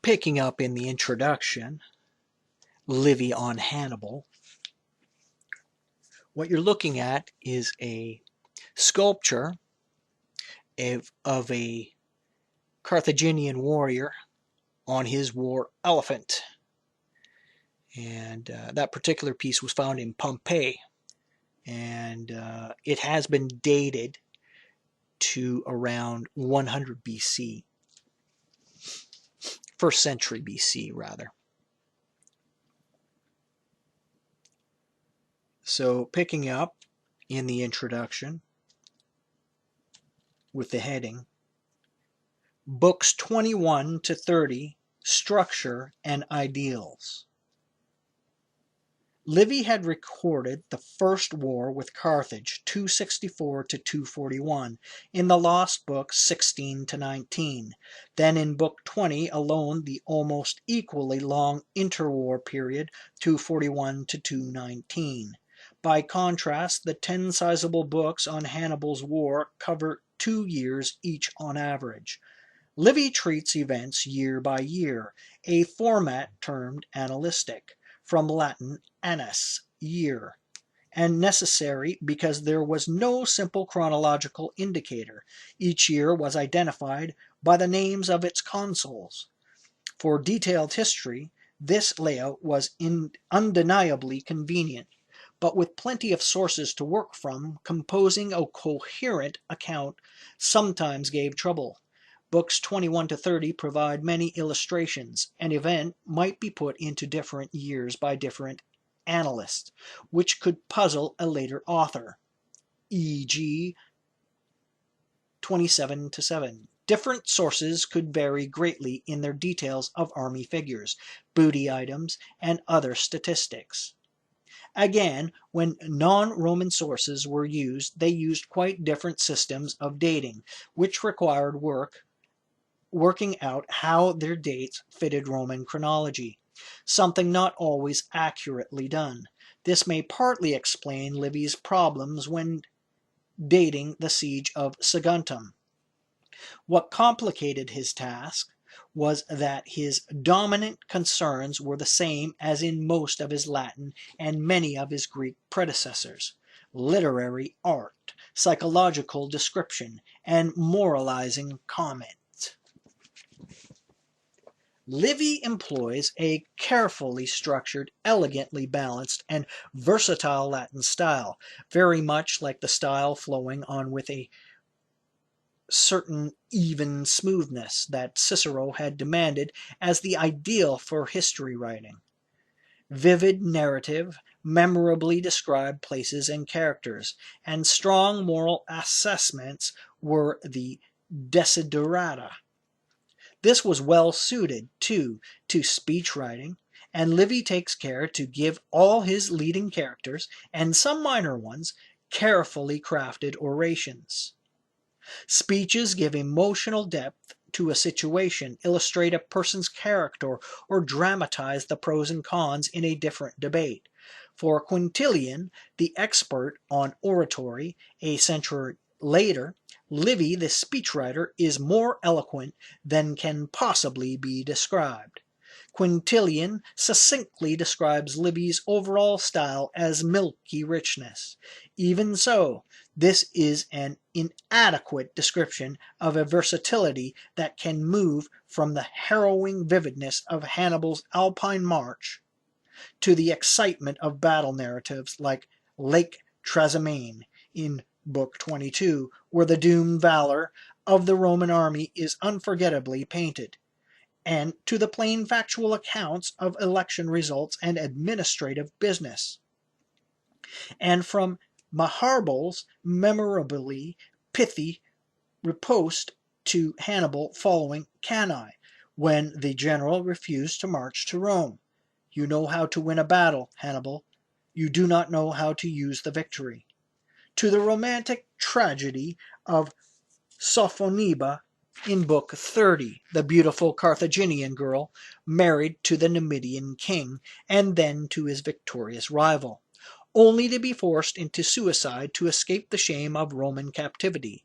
Picking up in the introduction, Livy on Hannibal, what you're looking at is a sculpture of a Carthaginian warrior on his war elephant. And that particular piece was found in Pompeii. And it has been dated to around 100 BC. 1st century BC, rather. So picking up in the introduction with the heading, Books 21 to 30, Structure and Ideals. Livy had recorded the first war with Carthage, 264 to 241, in the lost book 16 to 19. Then in book 20 alone, the almost equally long interwar period, 241 to 219. By contrast, the 10 sizable books on Hannibal's war cover 2 years each on average. Livy treats events year by year, a format termed annalistic, from Latin annus, year, and necessary because there was no simple chronological indicator. Each year was identified by the names of its consuls. For detailed history, this layout was undeniably convenient, but with plenty of sources to work from, composing a coherent account sometimes gave trouble. Books 21 to 30 provide many illustrations. An event might be put into different years by different annalists, which could puzzle a later author, e.g. 27 to 7. Different sources could vary greatly in their details of army figures, booty items, and other statistics. Again, when non-Roman sources were used, they used quite different systems of dating, which required working out how their dates fitted Roman chronology, something not always accurately done. This may partly explain Livy's problems when dating the siege of Saguntum. What complicated his task was that his dominant concerns were the same as in most of his Latin and many of his Greek predecessors: literary art, psychological description, and moralizing comment. Livy employs a carefully structured, elegantly balanced, and versatile Latin style, very much like the style flowing on with a certain even smoothness that Cicero had demanded as the ideal for history writing. Vivid narrative, memorably described places and characters, and strong moral assessments were the desiderata. This was well suited, too, to speech writing, and Livy takes care to give all his leading characters, and some minor ones, carefully crafted orations. Speeches give emotional depth to a situation, illustrate a person's character, or dramatize the pros and cons in a different debate. For Quintilian, the expert on oratory, a century later, Livy, the speechwriter, is more eloquent than can possibly be described. Quintilian succinctly describes Livy's overall style as milky richness. Even so, this is an inadequate description of a versatility that can move from the harrowing vividness of Hannibal's Alpine march to the excitement of battle narratives like Lake Trasimene in Book 22, where the doomed valor of the Roman army is unforgettably painted, and to the plain factual accounts of election results and administrative business. And from Maharbal's memorably pithy riposte to Hannibal following Cannae, when the general refused to march to Rome. You know how to win a battle, Hannibal. You do not know how to use the victory. To the romantic tragedy of Sophoniba in Book 30, the beautiful Carthaginian girl married to the Numidian king, and then to his victorious rival, only to be forced into suicide to escape the shame of Roman captivity.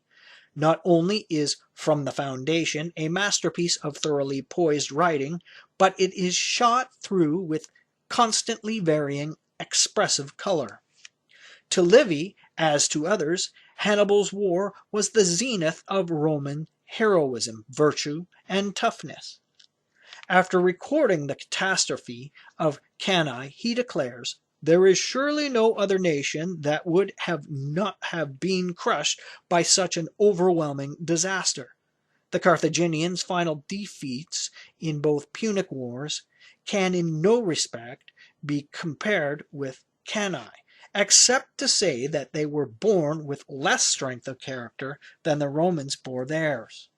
Not only is From the Foundation a masterpiece of thoroughly poised writing, but it is shot through with constantly varying expressive color. To Livy, as to others, Hannibal's war was the zenith of Roman heroism, virtue, and toughness. After recording the catastrophe of Cannae, he declares, "There is surely no other nation that would not have been crushed by such an overwhelming disaster." The Carthaginians' final defeats in both Punic wars can in no respect be compared with Cannae, except to say that they were born with less strength of character than the Romans bore theirs.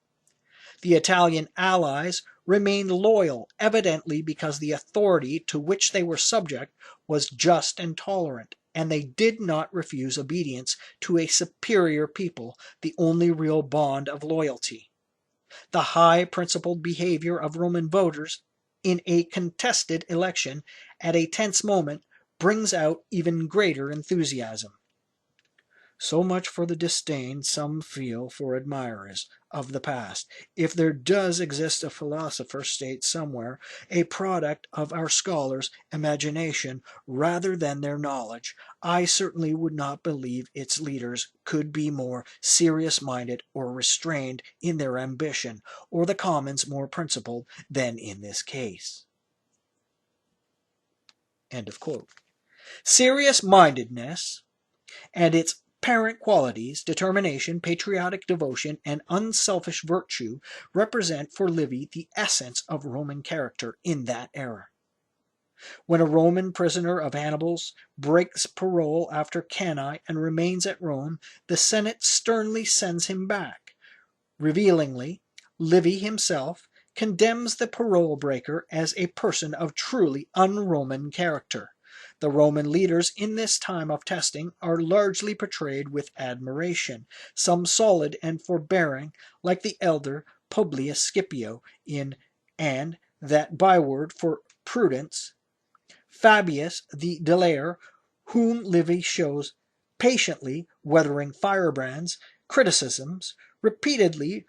The Italian allies remained loyal, evidently because the authority to which they were subject was just and tolerant, and they did not refuse obedience to a superior people, the only real bond of loyalty. The high-principled behavior of Roman voters in a contested election at a tense moment brings out even greater enthusiasm. So much for the disdain some feel for admirers of the past. If there does exist a philosopher state somewhere, a product of our scholars' imagination rather than their knowledge, I certainly would not believe its leaders could be more serious-minded or restrained in their ambition, or the commons more principled than in this case. End of quote. Serious-mindedness and its parent qualities, determination, patriotic devotion, and unselfish virtue, represent for Livy the essence of Roman character in that era. When a Roman prisoner of Hannibal's breaks parole after Cannae and remains at Rome, the Senate sternly sends him back. Revealingly, Livy himself condemns the parole breaker as a person of truly un-Roman character. The Roman leaders in this time of testing are largely portrayed with admiration, some solid and forbearing, like the elder Publius Scipio and that byword for prudence, Fabius the delayer, whom Livy shows patiently weathering firebrands, criticisms, repeatedly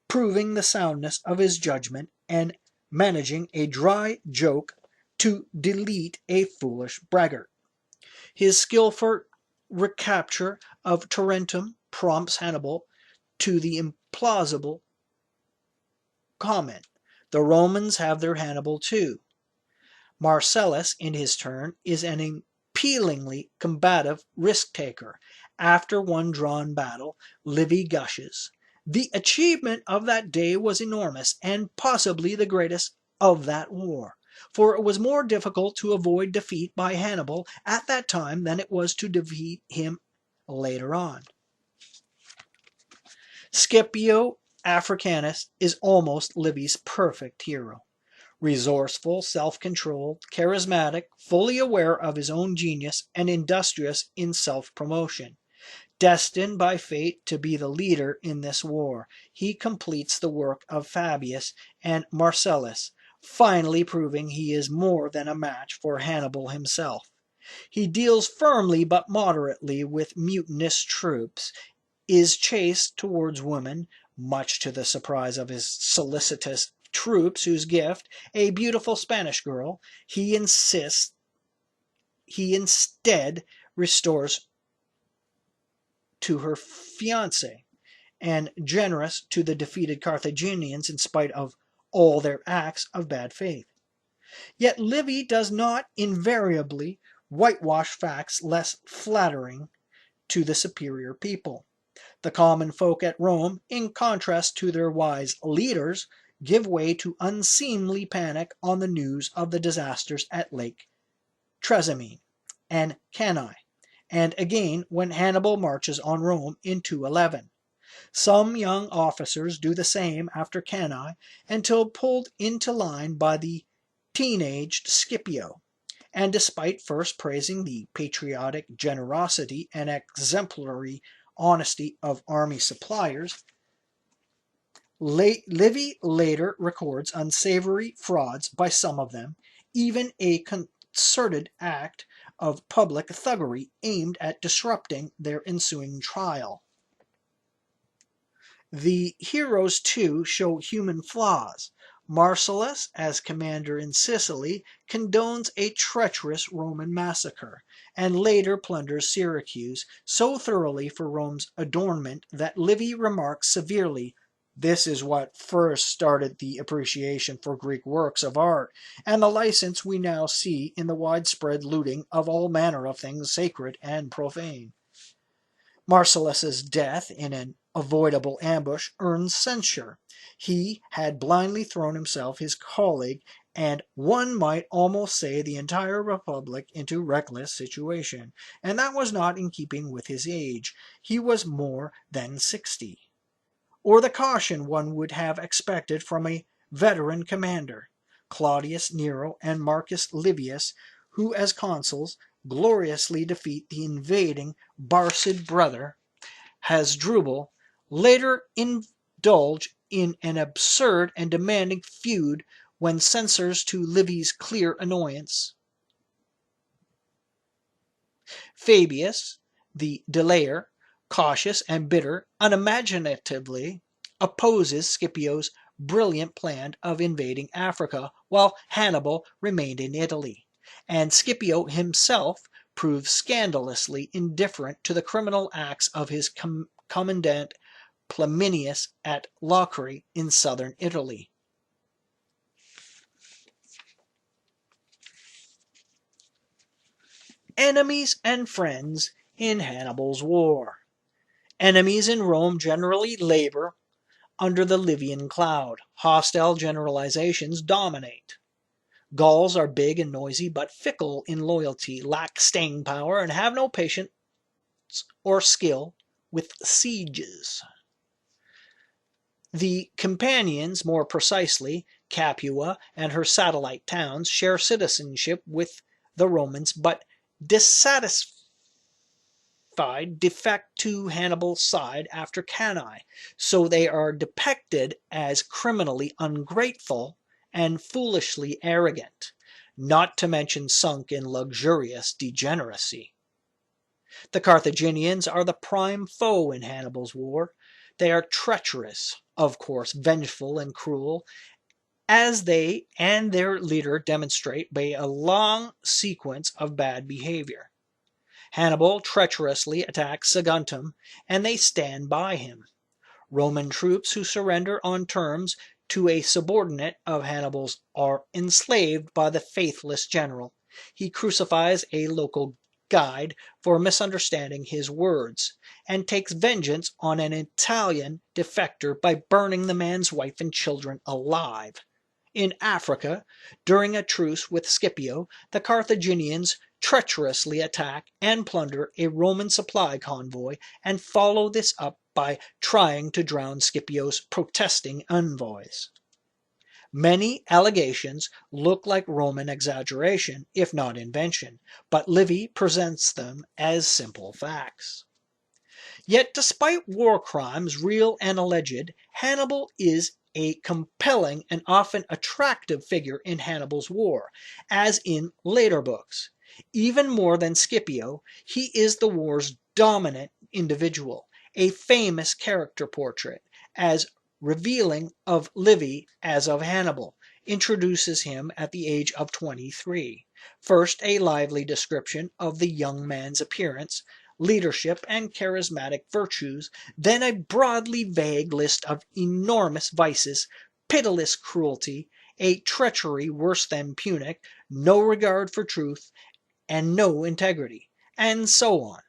proving the soundness of his judgment, and managing a dry joke to delete a foolish braggart. His skillful recapture of Tarentum prompts Hannibal to the implausible comment, "The Romans have their Hannibal too." Marcellus, in his turn, is an appealingly combative risk-taker. After one drawn battle, Livy gushes, "The achievement of that day was enormous, and possibly the greatest of that war. For it was more difficult to avoid defeat by Hannibal at that time than it was to defeat him later on." Scipio Africanus is almost Livy's perfect hero. Resourceful, self-controlled, charismatic, fully aware of his own genius, and industrious in self-promotion. Destined by fate to be the leader in this war, he completes the work of Fabius and Marcellus, finally proving he is more than a match for Hannibal himself. He deals firmly but moderately with mutinous troops, is chaste towards women, much to the surprise of his solicitous troops, whose gift, a beautiful Spanish girl, he instead restores to her fiancé, and generous to the defeated Carthaginians in spite of all their acts of bad faith. Yet Livy does not invariably whitewash facts less flattering to the superior people. The common folk at Rome, in contrast to their wise leaders, give way to unseemly panic on the news of the disasters at Lake Trasimene and Cannae, and again when Hannibal marches on Rome in 211. Some young officers do the same after Cannae until pulled into line by the teenaged Scipio, and despite first praising the patriotic generosity and exemplary honesty of army suppliers, Livy later records unsavory frauds by some of them, even a concerted act of public thuggery aimed at disrupting their ensuing trial. The heroes, too, show human flaws. Marcellus, as commander in Sicily, condones a treacherous Roman massacre, and later plunders Syracuse so thoroughly for Rome's adornment that Livy remarks severely, "This is what first started the appreciation for Greek works of art, and the license we now see in the widespread looting of all manner of things sacred and profane." Marcellus's death in an avoidable ambush earns censure. He had blindly thrown himself, his colleague, and one might almost say the entire republic into reckless situation, and that was not in keeping with his age. He was more than 60. Or the caution one would have expected from a veteran commander. Claudius Nero and Marcus Livius, who as consuls gloriously defeat the invading Barcid brother, Hasdrubal, later indulge in an absurd and demanding feud when censors to Livy's clear annoyance. Fabius, the delayer, cautious and bitter, unimaginatively opposes Scipio's brilliant plan of invading Africa, while Hannibal remained in Italy. And Scipio himself proves scandalously indifferent to the criminal acts of his commandant Plaminius at Locri in southern Italy. Enemies and friends in Hannibal's war. Enemies in Rome generally labor under the Livian cloud. Hostile generalizations dominate. Gauls are big and noisy, but fickle in loyalty, lack staying power, and have no patience or skill with sieges. The Campanians, more precisely, Capua and her satellite towns, share citizenship with the Romans, but dissatisfied defect to Hannibal's side after Cannae, so they are depicted as criminally ungrateful and foolishly arrogant, not to mention sunk in luxurious degeneracy. The Carthaginians are the prime foe in Hannibal's war. They are treacherous, of course, vengeful and cruel, as they and their leader demonstrate by a long sequence of bad behavior. Hannibal treacherously attacks Saguntum, and they stand by him. Roman troops who surrender on terms to a subordinate of Hannibal's are enslaved by the faithless general. He crucifies a local guide for misunderstanding his words, and takes vengeance on an Italian defector by burning the man's wife and children alive. In Africa, during a truce with Scipio, the Carthaginians treacherously attack and plunder a Roman supply convoy and follow this up by trying to drown Scipio's protesting envoys. Many allegations look like Roman exaggeration, if not invention, but Livy presents them as simple facts. Yet despite war crimes, real and alleged, Hannibal is a compelling and often attractive figure in Hannibal's war, as in later books. Even more than Scipio, he is the war's dominant individual, a famous character portrait, as revealing of Livy as of Hannibal, introduces him at the age of 23. First, a lively description of the young man's appearance, leadership, and charismatic virtues, then a broadly vague list of enormous vices, pitiless cruelty, a treachery worse than Punic, no regard for truth, and no integrity, and so on.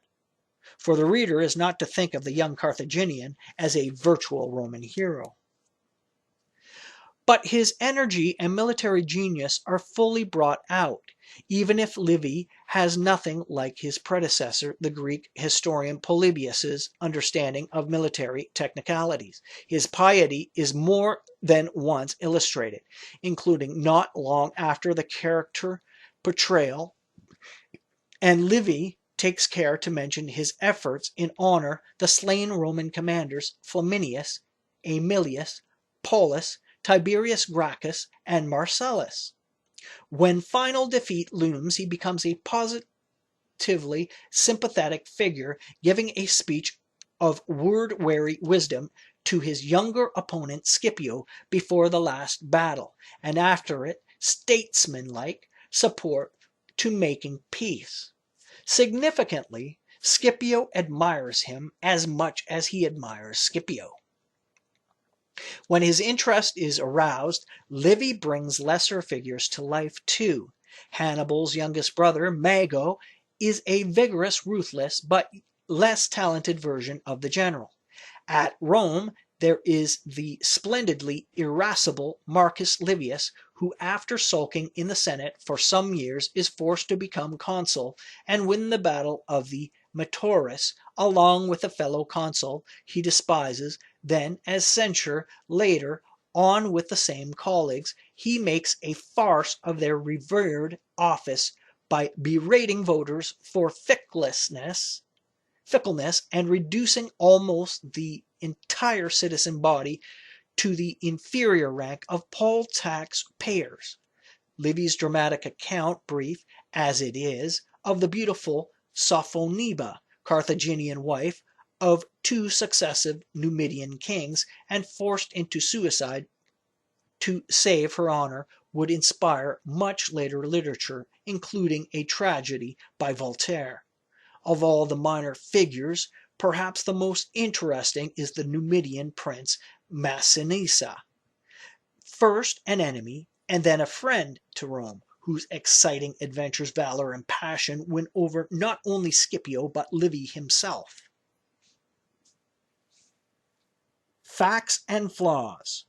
For the reader is not to think of the young Carthaginian as a virtual Roman hero. But his energy and military genius are fully brought out, even if Livy has nothing like his predecessor, the Greek historian Polybius's understanding of military technicalities. His piety is more than once illustrated, including not long after the character portrayal, and Livy takes care to mention his efforts in honor the slain Roman commanders Flaminius, Aemilius, Paulus, Tiberius Gracchus, and Marcellus. When final defeat looms, he becomes a positively sympathetic figure, giving a speech of word-weary wisdom to his younger opponent Scipio before the last battle, and after it statesmanlike support to making peace. Significantly, Scipio admires him as much as he admires Scipio. When his interest is aroused, Livy brings lesser figures to life too. Hannibal's youngest brother, Mago, is a vigorous, ruthless, but less talented version of the general. At Rome, there is the splendidly irascible Marcus Livius, who after sulking in the Senate for some years is forced to become consul and win the battle of the Metaurus along with a fellow consul he despises. Then, as censure later on with the same colleagues, he makes a farce of their revered office by berating voters for fickleness and reducing almost the entire citizen body to the inferior rank of poll tax payers. Livy's dramatic account, brief as it is, of the beautiful Sophoniba, Carthaginian wife of two successive Numidian kings, and forced into suicide to save her honor, would inspire much later literature, including a tragedy by Voltaire. Of all the minor figures, perhaps the most interesting is the Numidian prince Massinissa, first an enemy and then a friend to Rome, whose exciting adventures, valor, and passion win over not only Scipio but Livy himself. Facts and flaws.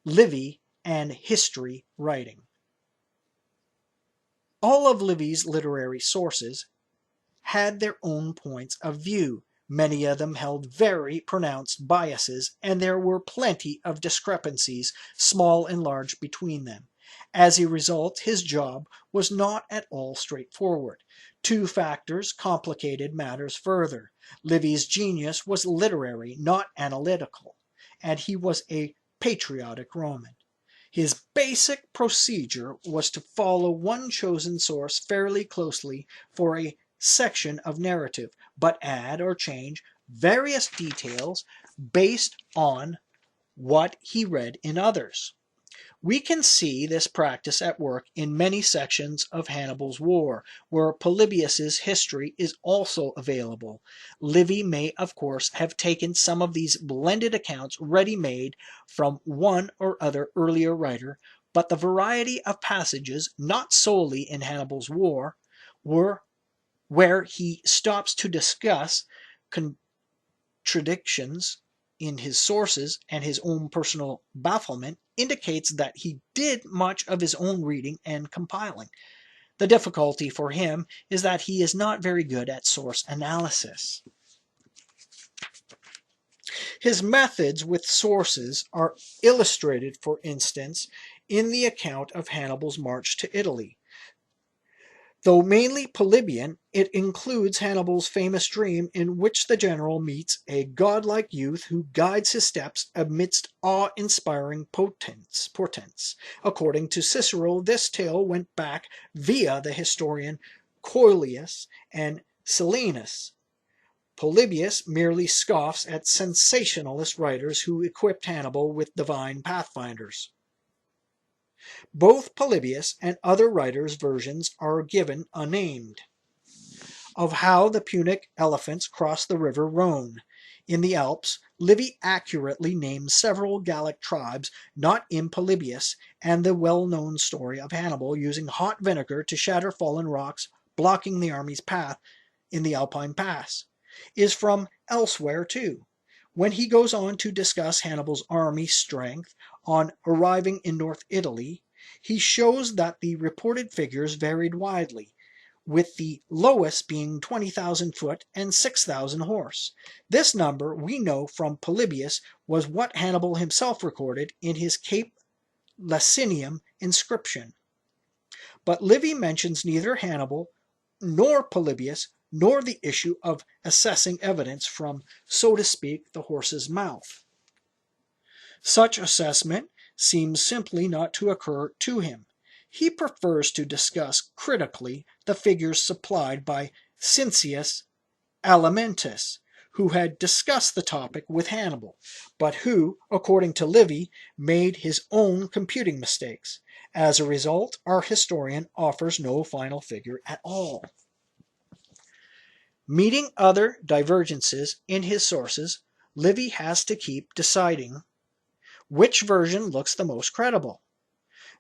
Livy and history writing. All of Livy's literary sources had their own points of view. Many of them held very pronounced biases, and there were plenty of discrepancies, small and large, between them. As a result, his job was not at all straightforward. Two factors complicated matters further. Livy's genius was literary, not analytical, and he was a patriotic Roman. His basic procedure was to follow one chosen source fairly closely for a section of narrative, but add or change various details based on what he read in others. We can see this practice at work in many sections of Hannibal's war, where Polybius's history is also available. Livy may, of course, have taken some of these blended accounts ready-made from one or other earlier writer, but the variety of passages, not solely in Hannibal's war, where he stops to discuss contradictions in his sources and his own personal bafflement, indicates that he did much of his own reading and compiling. The difficulty for him is that he is not very good at source analysis. His methods with sources are illustrated, for instance, in the account of Hannibal's march to Italy. Though mainly Polybian, it includes Hannibal's famous dream in which the general meets a godlike youth who guides his steps amidst awe-inspiring portents. According to Cicero, this tale went back via the historian Coelius and Silenus. Polybius merely scoffs at sensationalist writers who equipped Hannibal with divine pathfinders. Both Polybius and other writers' versions are given unnamed. Of how the Punic elephants crossed the river Rhone. In the Alps, Livy accurately names several Gallic tribes not in Polybius, and the well-known story of Hannibal using hot vinegar to shatter fallen rocks, blocking the army's path in the Alpine Pass, is from elsewhere too. When he goes on to discuss Hannibal's army strength on arriving in North Italy, he shows that the reported figures varied widely, with the lowest being 20,000 foot and 6,000 horse. This number, we know from Polybius, was what Hannibal himself recorded in his Cape Lacinium inscription. But Livy mentions neither Hannibal nor Polybius nor the issue of assessing evidence from, so to speak, the horse's mouth. Such assessment seems simply not to occur to him. He prefers to discuss critically the figures supplied by Cincius Alimentus, who had discussed the topic with Hannibal, but who, according to Livy, made his own computing mistakes. As a result, our historian offers no final figure at all. Meeting other divergences in his sources, Livy has to keep deciding which version looks the most credible.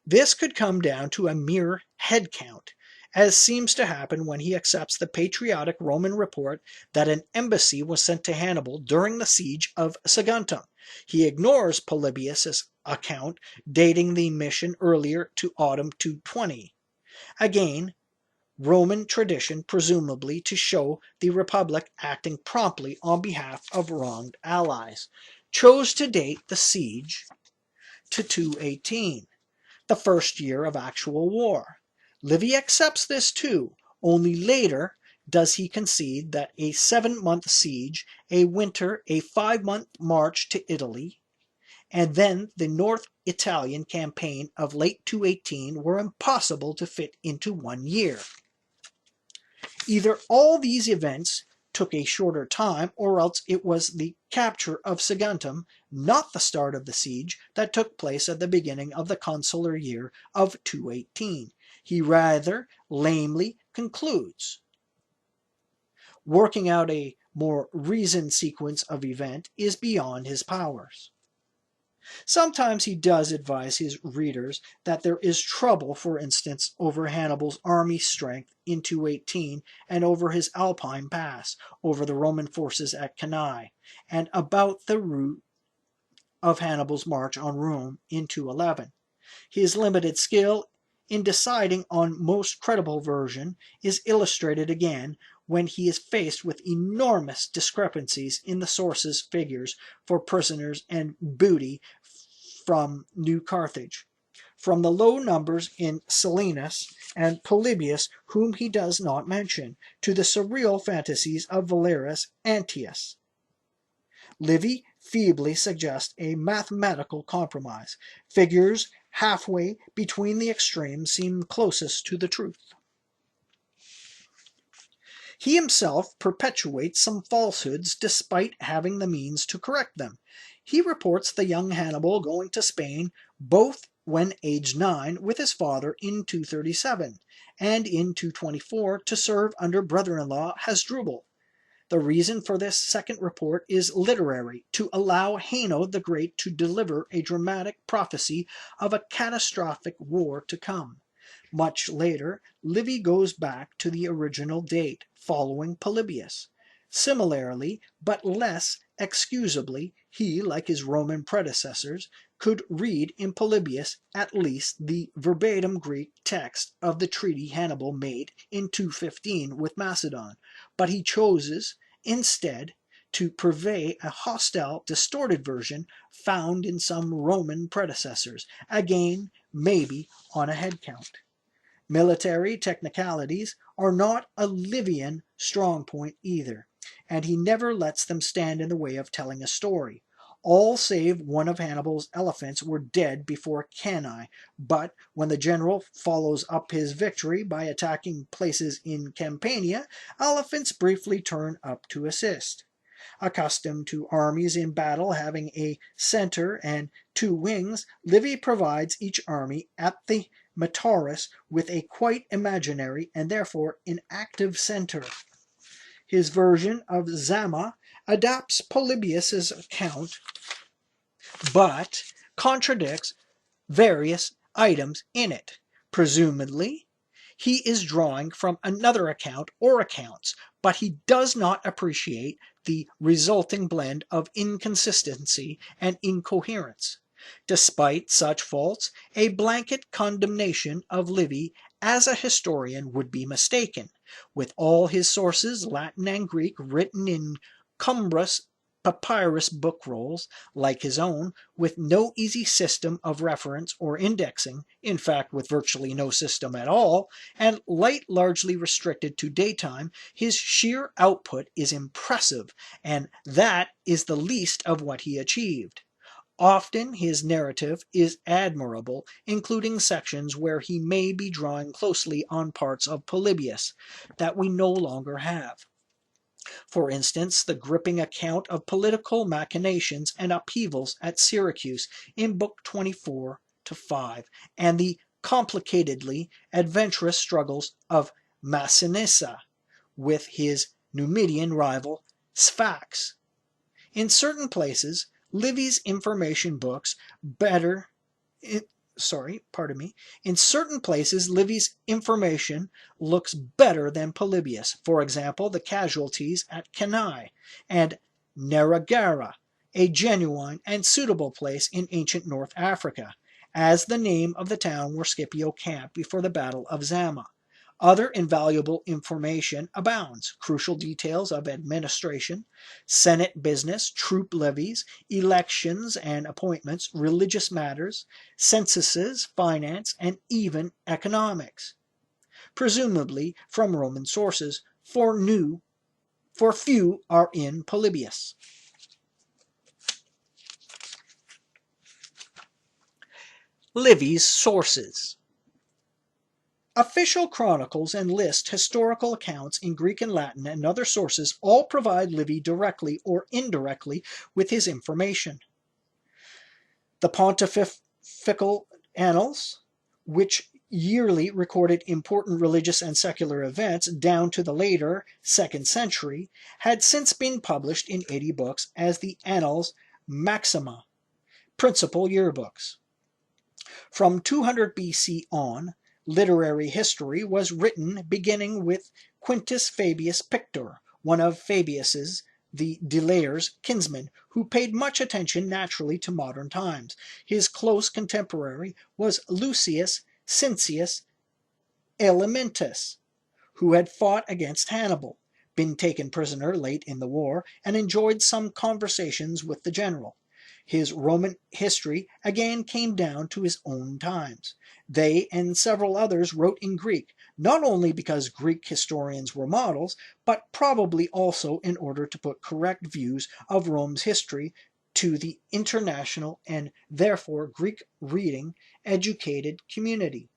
This could come down to a mere head count, as seems to happen when he accepts the patriotic Roman report that an embassy was sent to Hannibal during the siege of Saguntum. He ignores Polybius' account dating the mission earlier to autumn 220. Again, Roman tradition, presumably to show the Republic acting promptly on behalf of wronged allies, chose to date the siege to 218, the first year of actual war. Livy accepts this too, only later does he concede that a 7-month siege, a winter, a 5-month march to Italy, and then the North Italian campaign of late 218 were impossible to fit into 1 year. Either all these events took a shorter time, or else it was the capture of Saguntum, not the start of the siege, that took place at the beginning of the consular year of 218. He rather lamely concludes. Working out a more reasoned sequence of event is beyond his powers. Sometimes he does advise his readers that there is trouble, for instance, over Hannibal's army strength in 218 and over his Alpine pass, over the Roman forces at Cannae, and about the route of Hannibal's march on Rome in 211. His limited skill in deciding on most credible version is illustrated again when he is faced with enormous discrepancies in the sources' figures for prisoners and booty from New Carthage, from the low numbers in Silenus and Polybius, whom he does not mention, to the surreal fantasies of Valerius Antius. Livy feebly suggests a mathematical compromise. Figures halfway between the extremes seem closest to the truth. He himself perpetuates some falsehoods despite having the means to correct them. He reports the young Hannibal going to Spain both when aged 9 with his father in 237 and in 224 to serve under brother-in-law Hasdrubal. The reason for this second report is literary, to allow Hanno the Great to deliver a dramatic prophecy of a catastrophic war to come. Much later, Livy goes back to the original date, following Polybius. Similarly, but less excusably, he, like his Roman predecessors, could read in Polybius at least the verbatim Greek text of the treaty Hannibal made in 215 with Macedon, but he chooses instead to purvey a hostile, distorted version found in some Roman predecessors, again maybe on a head count. Military technicalities are not a Livian strong point either, and he never lets them stand in the way of telling a story. All save one of Hannibal's elephants were dead before Cannae, but when the general follows up his victory by attacking places in Campania, elephants briefly turn up to assist. Accustomed to armies in battle having a center and 2 wings, Livy provides each army at the Metaurus with a quite imaginary and therefore inactive center. His version of Zama adapts Polybius' account, but contradicts various items in it. Presumably, he is drawing from another account or accounts, but he does not appreciate the resulting blend of inconsistency and incoherence. Despite such faults, a blanket condemnation of Livy as a historian would be mistaken. With all his sources, Latin and Greek, written in cumbrous papyrus book rolls, like his own, with no easy system of reference or indexing, in fact with virtually no system at all, and light largely restricted to daytime, his sheer output is impressive, and that is the least of what he achieved. Often his narrative is admirable, including sections where he may be drawing closely on parts of Polybius that we no longer have. For instance, the gripping account of political machinations and upheavals at Syracuse in Book 24 to 5, and the complicatedly adventurous struggles of Massinissa with his Numidian rival Sphax. In certain places, Livy's information books better in certain places, Livy's information looks better than Polybius. For example, the casualties at Cannae and Neragara, a genuine and suitable place in ancient North Africa, as the name of the town where Scipio camped before the Battle of Zama. Other invaluable information abounds. Crucial details of administration, Senate business, troop levies, elections and appointments, religious matters, censuses, finance, and even economics, presumably from Roman sources, for few are in Polybius. Livy's sources. Official chronicles and list historical accounts in Greek and Latin and other sources all provide Livy directly or indirectly with his information. The Pontifical Annals, which yearly recorded important religious and secular events down to the later 2nd century, had since been published in 80 books as the Annals Maxima, principal yearbooks. From 200 BC on, literary history was written beginning with Quintus Fabius Pictor, one of Fabius's, the Delayer's, kinsmen, who paid much attention naturally to modern times. His close contemporary was Lucius Cincius Alimentus, who had fought against Hannibal, been taken prisoner late in the war, and enjoyed some conversations with the general. His Roman history again came down to his own times. They and several others wrote in Greek, not only because Greek historians were models, but probably also in order to put correct views of Rome's history to the international and therefore Greek-reading educated community.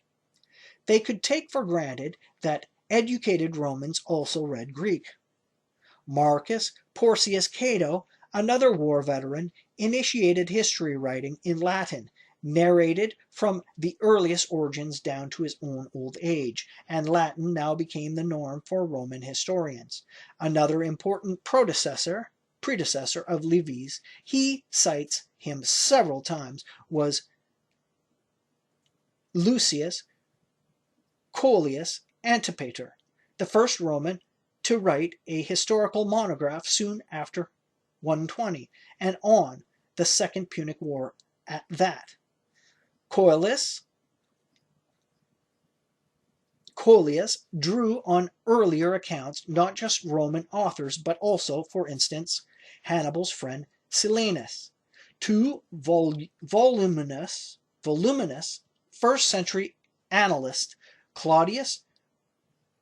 They could take for granted that educated Romans also read Greek. Marcus Porcius Cato, another war veteran, initiated history writing in Latin, narrated from the earliest origins down to his own old age, and Latin now became the norm for Roman historians. Another important predecessor of Livy's, he cites him several times, was Lucius Coelius Antipater, the first Roman to write a historical monograph soon after 120, and on the Second Punic War at that. Coelius drew on earlier accounts, not just Roman authors, but also, for instance, Hannibal's friend Silanus. Two voluminous 1st century annalists, Claudius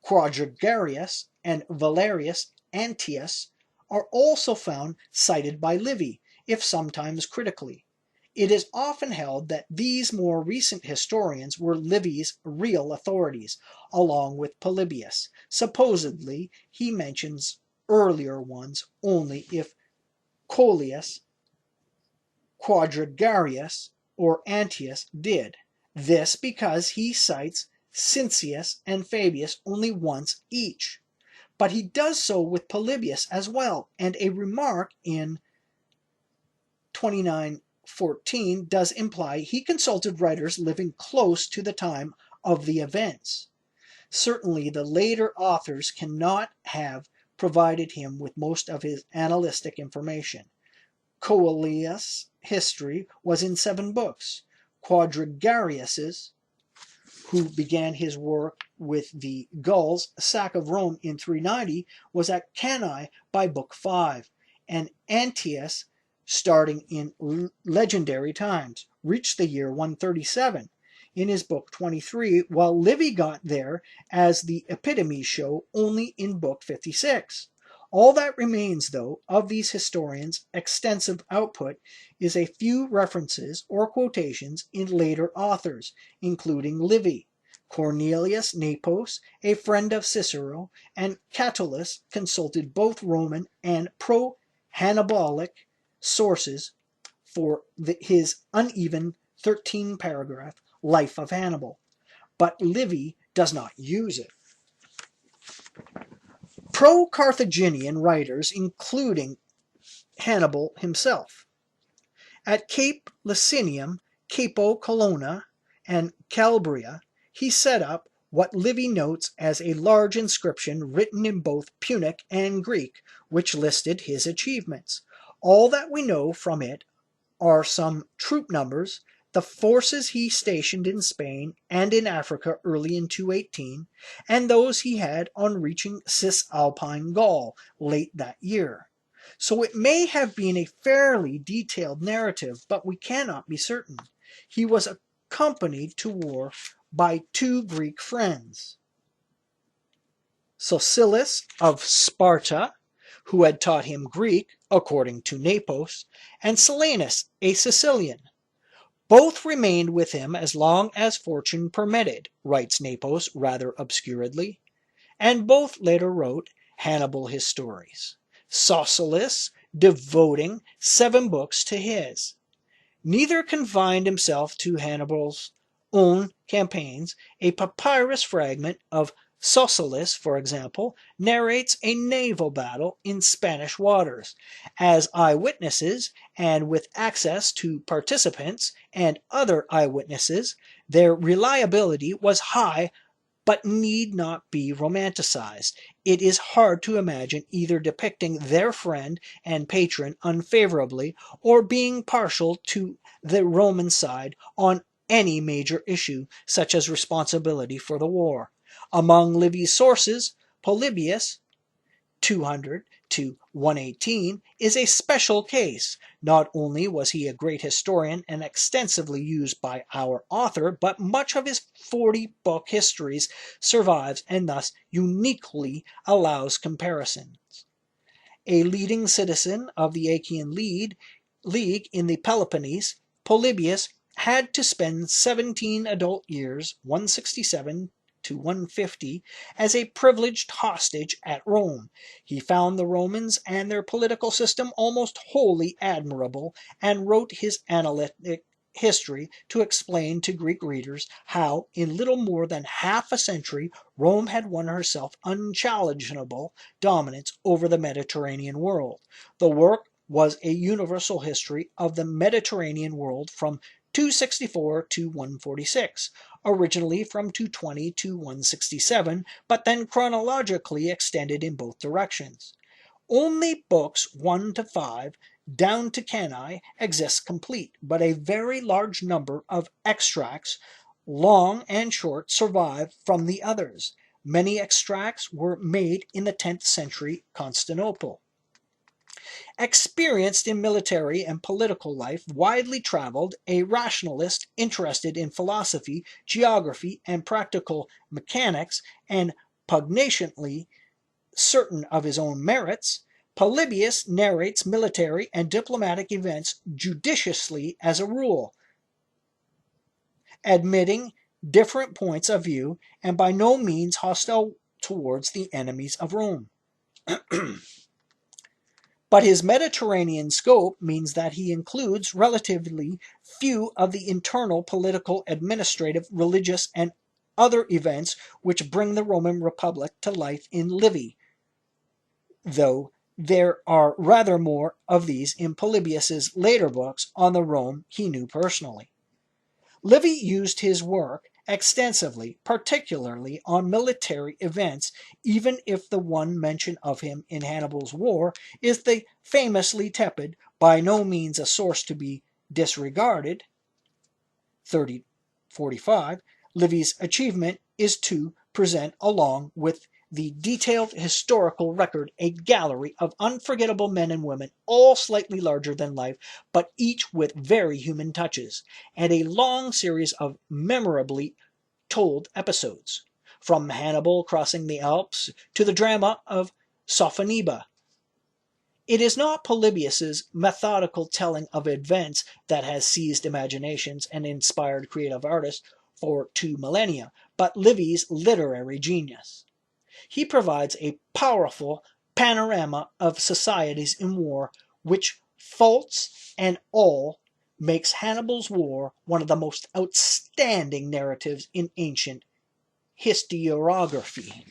Quadragarius and Valerius Antius, are also found cited by Livy, if sometimes critically. It is often held that these more recent historians were Livy's real authorities, along with Polybius. Supposedly, he mentions earlier ones only if Coelius, Quadragarius, or Antius did. This because he cites Cincius and Fabius only once each. But he does so with Polybius as well, and a remark in 29:14 does imply he consulted writers living close to the time of the events. Certainly the later authors cannot have provided him with most of his annalistic information. Coelius' history was in 7 books. Quadragarius's, who began his work with the Gauls' sack of Rome in 390, was at Cannae by Book 5, and Antius, starting in legendary times, reached the year 137 in his Book 23, while Livy got there, as the epitomes show, only in Book 56. All that remains, though, of these historians' extensive output is a few references or quotations in later authors, including Livy. Cornelius Nepos, a friend of Cicero, and Catullus consulted both Roman and pro-Hannibalic sources for his uneven 13-paragraph Life of Hannibal, but Livy does not use it. Pro-Carthaginian writers, including Hannibal himself, at Cape Licinium, Capo Colonna, and Calabria, he set up what Livy notes as a large inscription written in both Punic and Greek, which listed his achievements. All that we know from it are some troop numbers, the forces he stationed in Spain and in Africa early in 218, and those he had on reaching Cisalpine Gaul late that year. So it may have been a fairly detailed narrative, but we cannot be certain. He was accompanied to war by 2 Greek friends, Sosilis of Sparta, who had taught him Greek, according to Nepos, and Silanus, a Sicilian. Both remained with him as long as fortune permitted, writes Nepos rather obscuredly, and both later wrote Hannibal his stories, Sosilis devoting 7 books to his. Neither confined himself to Hannibal's own campaigns. A papyrus fragment of Sosilis, for example, narrates a naval battle in Spanish waters. As eyewitnesses, and with access to participants and other eyewitnesses, their reliability was high but need not be romanticized. It is hard to imagine either depicting their friend and patron unfavorably or being partial to the Roman side on any major issue, such as responsibility for the war. Among Livy's sources, Polybius, 200 to 118, is a special case. Not only was he a great historian and extensively used by our author, but much of his 40-book histories survives and thus uniquely allows comparisons. A leading citizen of the Achaean League in the Peloponnese, Polybius had to spend 17 adult years, 167 to 150, as a privileged hostage at Rome. He found the Romans and their political system almost wholly admirable, and wrote his analytic history to explain to Greek readers how, in little more than half a century, Rome had won herself unchallengeable dominance over the Mediterranean world. The work was a universal history of the Mediterranean world from 264 to 146, originally from 220 to 167, but then chronologically extended in both directions. Only books 1 to 5, down to Cannae, exist complete, but a very large number of extracts, long and short, survive from the others. Many extracts were made in the 10th century Constantinople. Experienced in military and political life, widely traveled, a rationalist interested in philosophy, geography, and practical mechanics, and pugnaciously certain of his own merits, Polybius narrates military and diplomatic events judiciously as a rule, admitting different points of view, and by no means hostile towards the enemies of Rome. But his Mediterranean scope means that he includes relatively few of the internal political, administrative, religious, and other events which bring the Roman Republic to life in Livy, though there are rather more of these in Polybius's later books on the Rome he knew personally. Livy used his work extensively, particularly on military events, even if the one mention of him in Hannibal's war is the famously tepid, by no means a source to be disregarded, 3045. Livy's achievement is to present, along with the detailed historical record, a gallery of unforgettable men and women, all slightly larger than life, but each with very human touches, and a long series of memorably told episodes, from Hannibal crossing the Alps to the drama of Sophoniba. It is not Polybius's methodical telling of events that has seized imaginations and inspired creative artists, for 2 millennia, but Livy's literary genius. He provides a powerful panorama of societies in war, which, faults and all, makes Hannibal's War one of the most outstanding narratives in ancient historiography.